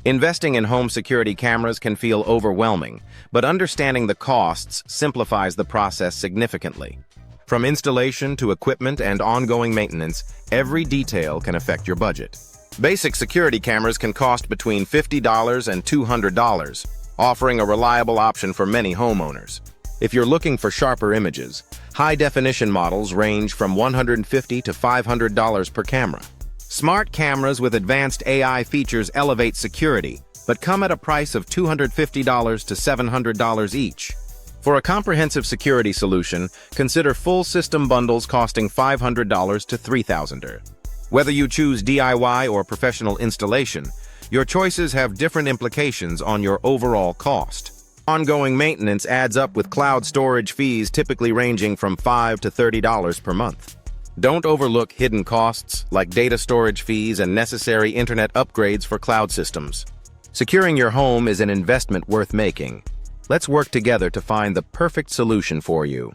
Investing in home security cameras can feel overwhelming, but understanding the costs simplifies the process significantly. From installation to equipment and ongoing maintenance, every detail can affect your budget. Basic security cameras can cost between $50 and $200, offering a reliable option for many homeowners. If you're looking for sharper images, high-definition models range from $150 to $500 per camera. Smart cameras with advanced AI features elevate security, but come at a price of $250 to $700 each. For a comprehensive security solution, consider full system bundles costing $500 to $3,000. Whether you choose DIY or professional installation, your choices have different implications on your overall cost. Ongoing maintenance adds up with cloud storage fees typically ranging from $5 to $30 per month. Don't overlook hidden costs like data storage fees and necessary internet upgrades for cloud systems. Securing your home is an investment worth making. Let's work together to find the perfect solution for you.